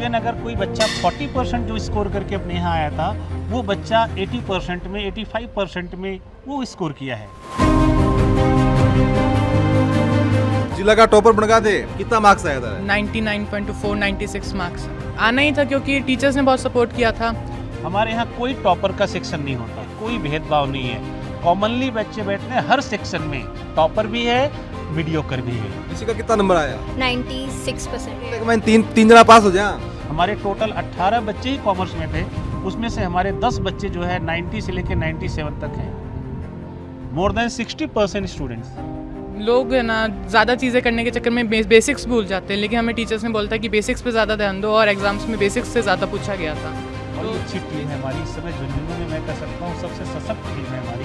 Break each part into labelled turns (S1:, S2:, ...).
S1: Even अगर कोई बच्चा 40% जो स्कोर करके अपने यहाँ आया था, वो बच्चा 80% में 85% में वो स्कोर किया है।
S2: जिला का टॉपर बन गए थे, कितना मार्क्स आया था?
S3: 99.24 96 मार्क्स आना ही था क्योंकि टीचर्स ने बहुत सपोर्ट किया था।
S1: हमारे यहाँ कोई टॉपर का सेक्शन नहीं होता, कोई भेदभाव नहीं है। कॉमनली बच्चे बैठते हैं हर सेक्शन में, टॉपर भी है, मीडियोकर भी है।
S2: इसी का कितना नंबर आया?
S4: 96%।
S2: मैं तीन जना पास हो जाए।
S1: हमारे टोटल 18 बच्चे ही कॉमर्स में थे, उसमें से हमारे 10 बच्चे जो है 90 से लेकर 97 तक हैं। More than 60% students.
S3: लोग है ना ज़्यादा चीज़ें करने के चक्कर में बेसिक्स भूल जाते हैं, लेकिन हमें टीचर्स ने बोलता है कि बेसिक्स पे ज़्यादा ध्यान दो, और एग्जाम्स में बेसिक्स से ज़्यादा पूछा गया था।
S1: बड़ी अच्छी टीम है हमारी इस समय झुंझुनू में, मैं कह सकता हूँ सबसे सशक्त टीम है हमारी।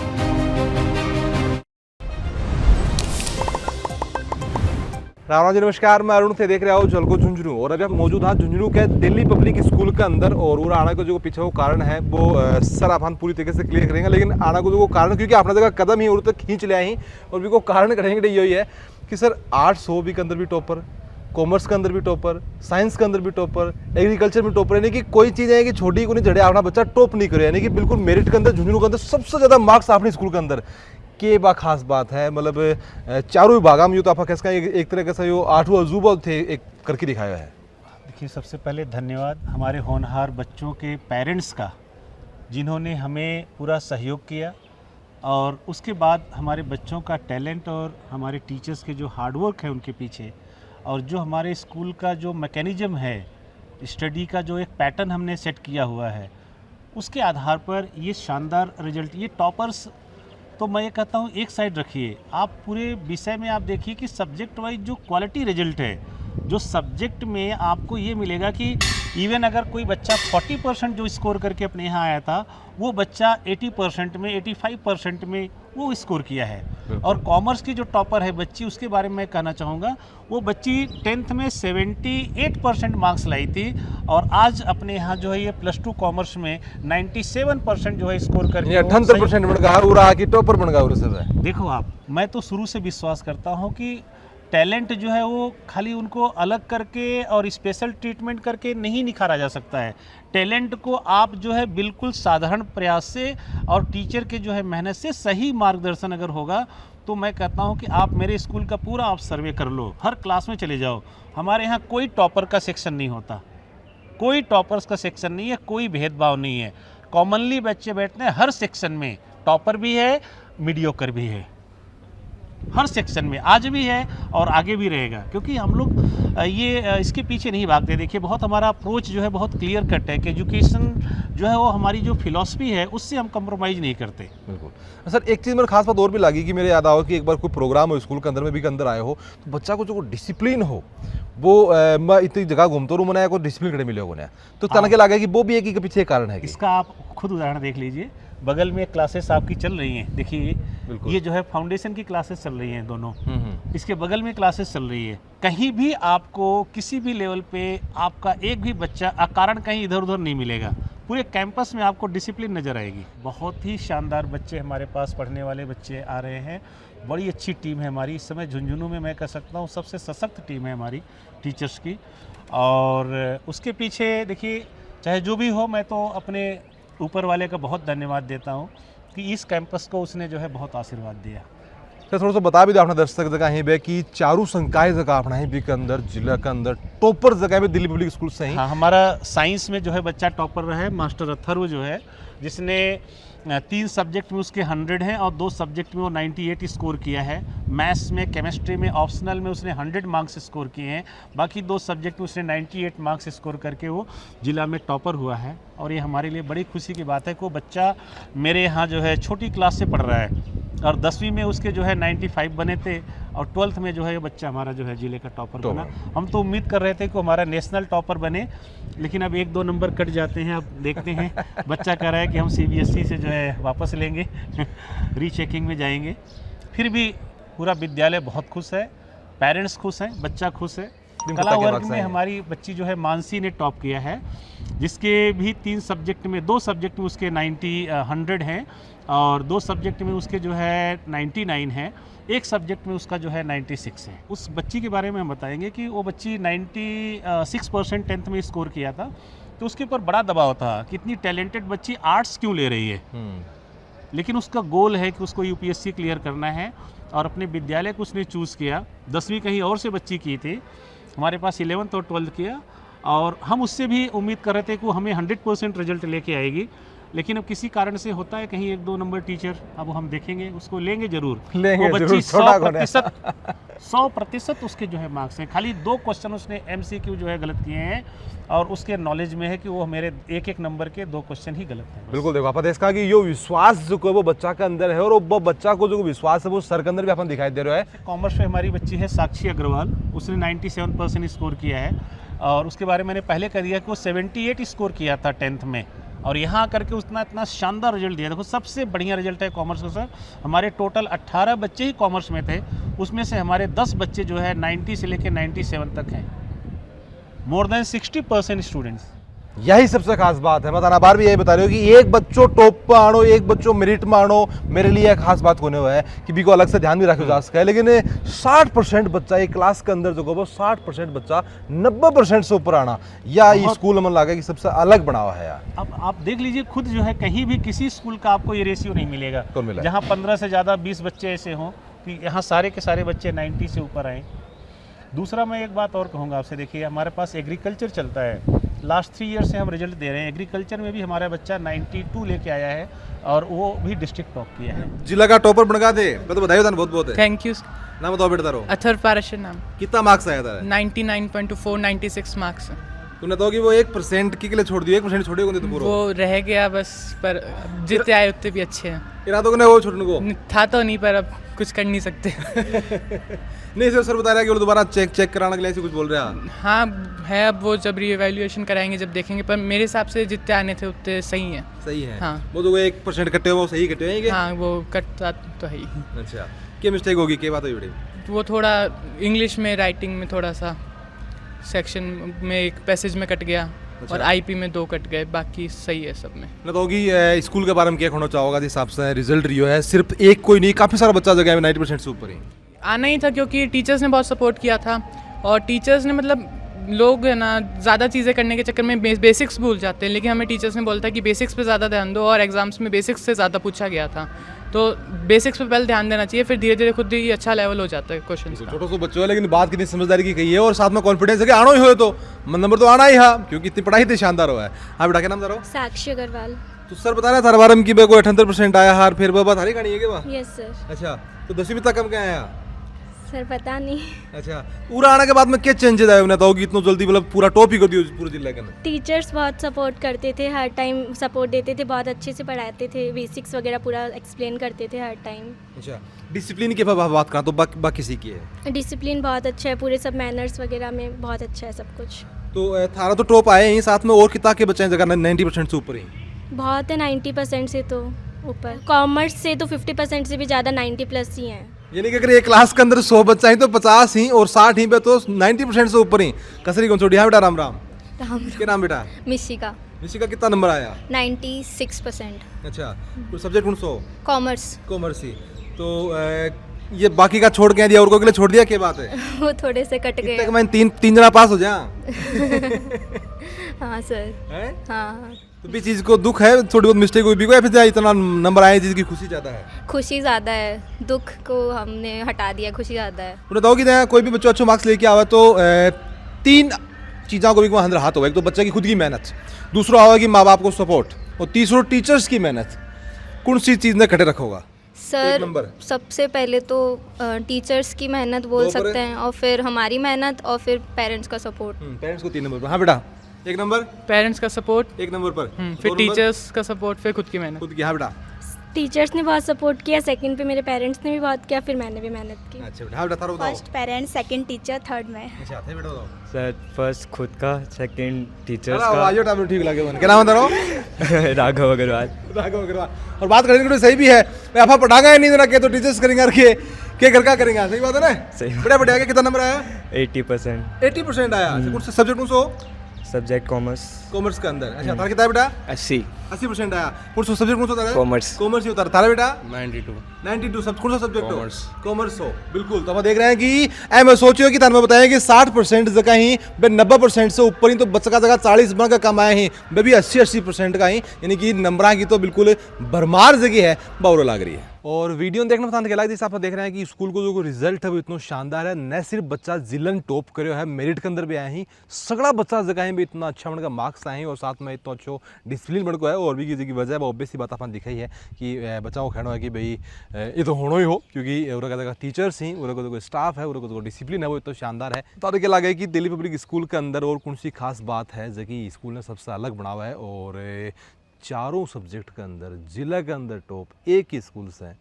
S2: राम जी नमस्कार, मैं अरुण थे, देख रहे हो जलको झुंझुनू। और अभी हम मौजूद हैं झुंझुनू के दिल्ली पब्लिक स्कूल के अंदर। और वो आने को जो पीछे वो कारण है वो सर आप हम पूरी तरीके से क्लियर करेंगे, लेकिन आने को जो कारण क्योंकि अपना जगह कदम ही और तक खींच लिया ही, और भी को कारण करेंगे यही है कि सर आर्ट्स हो भी के अंदर भी टॉपर, कॉमर्स के अंदर भी टॉपर, साइंस के अंदर भी टॉपर, एग्रीकल्चर में टॉपर, यानी कि कोई चीज़ है कि छोटी को नहीं जड़े अपना बच्चा टॉप नहीं करे, यानी कि बिल्कुल मेरिट के अंदर झुंझुनू के अंदर सबसे ज़्यादा मार्क्स अपने स्कूल के अंदर के बा खास बात है। मतलब चारों विभाग में तो आप कैसा एक तरह का यो 8वां अजूबा थे एक करके दिखाया है।
S1: देखिए, सबसे पहले धन्यवाद हमारे होनहार बच्चों के पेरेंट्स का, जिन्होंने हमें पूरा सहयोग किया, और उसके बाद हमारे बच्चों का टैलेंट और हमारे टीचर्स के जो हार्डवर्क है उनके पीछे, और जो हमारे स्कूल का जो मैकेनिज्म है, स्टडी का जो एक पैटर्न हमने सेट किया हुआ है, उसके आधार पर ये शानदार रिजल्ट। ये टॉपर्स तो मैं ये कहता हूँ एक साइड रखिए, आप पूरे विषय में आप देखिए कि सब्जेक्ट वाइज जो क्वालिटी रिजल्ट है, जो सब्जेक्ट में आपको ये मिलेगा कि इवन अगर कोई बच्चा 40% जो स्कोर करके अपने यहाँ आया था, वो बच्चा 80% में 85% में वो स्कोर किया है। और कॉमर्स की जो टॉपर है बच्ची, उसके बारे में मैं कहना चाहूँगा, वो बच्ची 10th में 78% मार्क्स लाई थी, और आज अपने यहाँ जो है ये +2 कॉमर्स में 97% जो है स्कोर करके
S2: 78% बन गया और आके टॉपर बन गया। सर
S1: देखो आप, मैं तो शुरू से विश्वास करता हूँ कि टैलेंट जो है वो खाली उनको अलग करके और स्पेशल ट्रीटमेंट करके नहीं निखारा जा सकता है। टैलेंट को आप जो है बिल्कुल साधारण प्रयास से और टीचर के जो है मेहनत से सही मार्गदर्शन अगर होगा, तो मैं कहता हूं कि आप मेरे स्कूल का पूरा आप सर्वे कर लो, हर क्लास में चले जाओ। हमारे यहाँ कोई टॉपर का सेक्शन नहीं होता, कोई टॉपर्स का सेक्शन नहीं है, कोई भेदभाव नहीं है। कॉमनली बच्चे बैठते हैं हर सेक्शन में, टॉपर भी है, मीडियोकर भी है, हर सेक्शन में आज भी है और आगे भी रहेगा। क्योंकि हम लोग ये इसके पीछे नहीं भागते। देखिए, बहुत हमारा अप्रोच जो है बहुत क्लियर कट है कि एजुकेशन जो है वो हमारी जो फिलॉसफी है उससे हम कंप्रोमाइज़ नहीं करते।
S2: बिल्कुल सर, एक चीज़ मेरे खास बात और भी लगी कि मेरे याद आओ कि एक बार कोई प्रोग्राम हो स्कूल के अंदर में भी के अंदर आए हो, तो बच्चा को जो डिसिप्लिन हो वो मैं इतनी जगह घूमता हूँ, मैंने को डिसिप्लिन करे मिले हो, तो तना के लगा कि वो भी एक ही पीछे कारण है।
S1: इसका आप खुद उदाहरण देख लीजिए, बगल में क्लासेस आपकी चल रही हैं, देखिए ये जो है फाउंडेशन की क्लासेस चल रही हैं दोनों, इसके बगल में क्लासेस चल रही है। कहीं भी आपको किसी भी लेवल पे आपका एक भी बच्चा अकारण कहीं इधर उधर नहीं मिलेगा। पूरे कैंपस में आपको डिसिप्लिन नज़र आएगी। बहुत ही शानदार बच्चे हमारे पास पढ़ने वाले बच्चे आ रहे हैं। बड़ी अच्छी टीम है हमारी इस समय झुंझुनू में, मैं कह सकता हूँ सबसे सशक्त टीम है हमारी टीचर्स की। और उसके पीछे देखिए, चाहे जो भी हो, मैं तो अपने ऊपर वाले का बहुत धन्यवाद देता हूँ कि इस कैंपस को उसने जो है बहुत आशीर्वाद दिया।
S2: सर थोड़ा सा बता भी दो अपना दर्शक जगह ही बे कि चारों संकाय जगह अपना ही भी के अंदर जिला के अंदर टॉपर जगह में दिल्ली पब्लिक स्कूल से ही।
S1: हाँ, हमारा साइंस में जो है बच्चा टॉपर रहा है, मास्टर अथर्व जो है, जिसने 3 सब्जेक्ट में उसके 100 हैं और 2 सब्जेक्ट में वो 98 स्कोर किया है। मैथ्स में, केमिस्ट्री में, ऑप्शनल में उसने 100 मार्क्स स्कोर किए हैं। बाकी 2 सब्जेक्ट में उसने 98 मार्क्स स्कोर करके वो जिला में टॉपर हुआ है। और ये हमारे लिए बड़ी खुशी की बात है कि वो बच्चा मेरे यहाँ जो है छोटी क्लास से पढ़ रहा है, और 10वीं में उसके जो है 95 बने थे, और 12th में जो है ये बच्चा हमारा जो है जिले का टॉपर बना। हम तो उम्मीद कर रहे थे कि हमारा नेशनल टॉपर बने, लेकिन अब 1-2 नंबर कट जाते हैं। अब देखते हैं, बच्चा कह रहा है कि हम CBSE से जो है वापस लेंगे रीचेकिंग में जाएंगे। फिर भी पूरा विद्यालय बहुत खुश है, पेरेंट्स खुश हैं, बच्चा खुश है,
S2: मुस्लिम
S1: कला
S2: कथा के
S1: वर्ग
S2: मार्क्स
S1: में
S2: आए हैं।
S1: हमारी बच्ची जो है मानसी ने टॉप किया है, जिसके भी 3 सब्जेक्ट में 2 सब्जेक्ट में उसके 100 हैं और 2 सब्जेक्ट में उसके जो है 99 हैं, एक सब्जेक्ट में उसका जो है 96 है। उस बच्ची के बारे में हम बताएंगे कि वो बच्ची 96% 10th में स्कोर किया था, तो उसके ऊपर बड़ा दबाव था कि इतनी टैलेंटेड बच्ची आर्ट्स क्यों ले रही है, लेकिन उसका गोल है कि उसको यूपीएससी क्लियर करना है और अपने विद्यालय को उसने चूज़ किया। 10वीं कहीं और से बच्ची की थी, हमारे पास 11th और 12th किया और हम उससे भी उम्मीद कर रहे थे कि वो हमें 100% रिजल्ट लेके आएगी, लेकिन अब किसी कारण से होता है कहीं 1-2 नंबर टीचर, अब हम देखेंगे, उसको लेंगे जरूर।
S2: लेंगे
S1: वो
S2: जरूर,
S1: बच्ची
S2: छोटा कौन है?
S1: 100% उसके जो है मार्क्स हैं। खाली 2 क्वेश्चन उसने MCQ जो है गलत किए हैं और उसके नॉलेज में है कि वो मेरे एक नंबर के 2 क्वेश्चन ही गलत हैं।
S2: बिल्कुल देखो, आपने देखा कि यो विश्वास जो को वो बच्चा के अंदर है और वो बच्चा को जो विश्वास है वो सर के अंदर भी अपन दिखाई दे रहा है।
S1: कॉमर्स में हमारी बच्ची है साक्षी अग्रवाल, उसने 97% स्कोर किया है और उसके बारे में मैंने पहले कह दिया कि वो 78 स्कोर किया था 10th में और यहाँ आकर के उसने इतना शानदार रिजल्ट दिया। देखो सबसे बढ़िया रिजल्ट है कॉमर्स का सर। हमारे टोटल 18 बच्चे ही कॉमर्स में थे, उसमें से हमारे 10 बच्चे जो है 90 से लेकर 97 तक हैं, मोर देन 60% स्टूडेंट्स।
S2: यही सबसे खास बात है। मैं ताना बार भी यही बता रही हूँ कि एक बच्चों टॉप पर आनो, एक बच्चों मेरिट में आनो, मेरे लिए एक खास बात होने हुआ है कि भी को अलग से ध्यान भी रखा जा सका है। लेकिन 60% बच्चा एक क्लास के अंदर जो वो 60% बच्चा 90% से ऊपर आना या ये स्कूल मन लगा कि सबसे अलग बना हुआ है यार।
S1: अब आप देख लीजिए खुद जो है, कहीं भी किसी स्कूल का आपको ये रेशियो नहीं मिलेगा
S2: कौन मिला?
S1: जहाँ 15 से ज़्यादा 20 बच्चे ऐसे हों कि यहाँ सारे के सारे बच्चे 90 से ऊपर आए। दूसरा मैं एक बात और कहूँगा आपसे, देखिए हमारे पास एग्रीकल्चर चलता है, लास्ट 3 ईयर से हम रिजल्ट दे रहे हैं। एग्रीकल्चर में भी हमारा बच्चा 92 लेके आया है और वो भी डिस्ट्रिक्ट टॉप किया है।
S2: जिला का टॉपर बन दे तो बधाई हो, बहुत बहुत है।
S3: Thank you.
S2: नाम बताओ बेटा तारो,
S3: अथर पाराशर नाम।
S2: कितना मार्क्स आया था?
S3: 99.24 96 मार्क्स।
S2: तूने तो कि वो 1% के लिए छोड़ दिया, 1% छोड़े होंगे तो पूरा
S3: वो रह गया बस, पर जितने आए उतने भी अच्छे हैं।
S2: इरादों को वो छोड़ने को
S3: था तो नहीं, पर अब कुछ कर नहीं सकते।
S2: नहीं सर बता रहा है कि वो दोबारा चेक कराने के लिए ऐसे कुछ बोल रहा है।
S3: हाँ है, अब वो जब रीएवैल्यूएशन कराएंगे जब देखेंगे, पर मेरे हिसाब से जितने आने थे उतने सही हैं।
S2: सही है।
S3: हाँ।
S2: वो तो 1% कटे हुए वो सही कटे हैं क्या?
S3: हाँ वो कटता तो है ही।
S2: अच्छा, क्या मिस्टेक होगी, क्या बात हुई बेटे?
S3: वो थोड़ा इंग्लिश में राइटिंग में थोड़ा सा सेक्शन में एक पैसेज में कट गया और आईपी में 2 कट गए, बाकी सही है सब में।
S2: ना तो होगी स्कूल के बारे में क्या कहना चाहोगा? जिस हिसाब से रिजल्ट रियो है, सिर्फ एक कोई नहीं, काफी सारा बच्चा जगह में 90% से ऊपर ही
S3: आना ही था, क्योंकि टीचर्स ने बहुत सपोर्ट किया था और टीचर्स ने मतलब लोग है ना ज़्यादा चीज़ें करने के चक्कर में बेसिक्स भूल जाते हैं, लेकिन हमें टीचर्स ने बोलता है कि बेसिक्स पे ज़्यादा ध्यान दो और एग्जाम्स में बेसिक्स से ज़्यादा पूछा गया था, तो बेसिक्स पे पहले ध्यान देना चाहिए, फिर धीरे धीरे खुद ही अच्छा लेवल हो जाता है क्वेश्चन का।
S2: छोटा सा बच्चों है, लेकिन बात कितनी समझदारी की कही है और साथ में कॉन्फिडेंस है कि आना ही हो तो नंबर तो आना ही है, क्योंकि इतनी पढ़ाई इतनी शानदार हुआ है। हाँ बेटा, क्या नाम था?
S4: साक्षी अग्रवाल।
S2: तो सर बता रहा था बारम की बेको 78% आया हार, फिर बात हारी कहानी है क्या?
S4: Yes sir.
S2: अच्छा, तो 10वीं तक कम क्या आया?
S4: सर पता नहीं।
S2: अच्छा, पूरा आने के बाद में क्या चेंजेस आए उन्हें तो कि इतना जल्दी मतलब पूरा टॉप ही कर दिया पूरे जिले के अंदर?
S4: टीचर्स बहुत सपोर्ट करते थे, हर टाइम सपोर्ट देते थे, बहुत अच्छे से पढ़ाते थे, बेसिक्स वगैरह पूरा एक्सप्लेन करते थे हर टाइम।
S2: अच्छा, डिसिप्लिन की बात करा तो बाकी सीखी है?
S4: डिसिप्लिन बहुत अच्छा है, पूरे सब मैनर्स वगैरह में बहुत अच्छा है सब कुछ।
S2: तो थारा तो टॉप आए ही, साथ में और कितना के बच्चे हैं जगह 90% से ऊपर ही?
S4: बहुत है, 90% से तो ऊपर। कॉमर्स से तो 50% से भी ज़्यादा 90+ ही हैं।
S2: यानी कि अगर एक क्लास के अंदर 100 बच्चा ही तो 50 ही और 60 ही पे तो 90% से ऊपर ही। कसरी कौन छोड़ी? हाँ बेटा, राम राम। क्या नाम बेटा?
S4: मिशिका।
S2: मिशिका, कितना नंबर आया?
S4: 96%।
S2: अच्छा, तो सब्जेक्ट कौन सो?
S4: कॉमर्स।
S2: कॉमर्स ही। तो ये बाकी का छोड़ के दिया और को के लिए छोड़ दिया, क्या बात है?
S4: वो थोड़े से कट गए।
S2: मैं तीन जना पास हो जा।
S4: हाँ सर।
S2: हैं?
S4: हाँ।
S2: तो भी चीज़ को दुख है, थोड़ी बहुत मिस्टेक हुई भी कोई, फिर इतना नंबर आए चीज़ की खुशी ज़्यादा है?
S4: खुशी ज़्यादा है, दुख को हमने हटा दिया, खुशी ज़्यादा है।
S2: उन्हें बताओ कि कोई भी बच्चा अच्छे मार्क्स लेके आवा तो 3 चीज़ों को भी अंदर हाथ होगा। एक तो बच्चे की खुद की मेहनत, दूसरा होगा कि माँ बाप को सपोर्ट, और तीसरा टीचर्स की मेहनत। कौन सी चीज़ ने कटे रखोगा?
S4: सर सबसे पहले तो टीचर्स की मेहनत बोल सकते हैं, और फिर हमारी मेहनत, और फिर पेरेंट्स का सपोर्ट।
S2: पेरेंट्स को 3 नंबर पर। हाँ बेटा, 1 नंबर
S3: पेरेंट्स का सपोर्ट
S2: 1 नंबर पर,
S3: फिर टीचर्स का सपोर्ट, फिर खुद की मेहनत।
S2: खुद की। हाँ बेटा,
S4: टीचर्स ने बहुत सपोर्ट किया, सेकंड पे मेरे पेरेंट्स ने भी बहुत किया, फिर मैंने भी मेहनत की।
S2: अच्छा बेटा। हाँ बेटा, बताओ।
S5: First parents, second teacher, third मैं।
S2: अच्छा, थे बेटा बताओ।
S6: सर फर्स्ट खुद का, सेकंड टीचर्स
S2: अरे
S6: का।
S2: आजो टाइम ठीक लगे मन। क्या नाम बताओ?
S6: राघव अग्रवाल।
S2: राघव अग्रवाल। और बात करेंगे तो सही भी है, मैं आपा पढ़ागा नहीं देना के तो टीचर्स करेंगे के क्या घर का करेंगे, सही बात है ना।
S6: सही।
S2: बढ़िया बढ़िया। कितना नंबर आया?
S6: 80%।
S2: 80% आया। अच्छा, कौन सा सब्जेक्ट कौन सा हो?
S6: Subject commerce.
S2: कॉमर्स के अंदर। अच्छा, तारा कितना है बेटा?
S6: 80।
S2: 80% आया। कौन सा सब्जेक्ट कौन सा होता है?
S6: कॉमर्स।
S2: कॉमर्स ही होता है। तारा बेटा?
S7: 92।
S2: सब कौन सा सब्जेक्ट हो?
S7: कॉमर्स।
S2: कॉमर्स हो, बिल्कुल। तो हम देख रहे हैं कि मैं सोचियो कि थाने में बताया कि 60% जगह ही बे 90% से ऊपर ही तो बच्चा का जगह 40 बन का कम आए ही बे भी 80% का ही, यानी कि नंबरा की तो बिल्कुल भरमार जगह है, बाउरो लग रही है। और वीडियो देखना पसंद के जैसे आप देख रहे हैं कि स्कूल को जो रिजल्ट है वो इतना शानदार है। न सिर्फ बच्चा जिलन टॉप करे है, मेरिट के अंदर भी आए ही, सगड़ा बच्चा जगह भी इतना अच्छा बन का मार्क्स आए हैं और साथ में इतना अच्छा डिसिप्लिन बन को है। और भी की वजह है ऑब्वियस सी बात अपन दिखाई है कि बच्चा को कहना है कि भाई ये तो होना ही हो, क्योंकि उनका टीचर्स ही, उनका जो स्टाफ है, उनका जो डिसिप्लिन है वो इतना शानदार है। तो क्या लगे कि दिल्ली पब्लिक स्कूल के अंदर और कौन सी खास बात है जो कि स्कूल ने सबसे अलग बनावा है। और चारों सब्जेक्ट के अंदर जिला के अंदर टॉप एक ही स्कूल से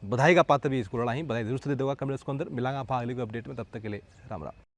S2: बधाई का पात्र भी स्कूल वाला ही, बधाई जरूर से दे देगा कमेंट्स के अंदर। मिलांगा आप अगले अपडेट में, तब तक के लिए राम राम।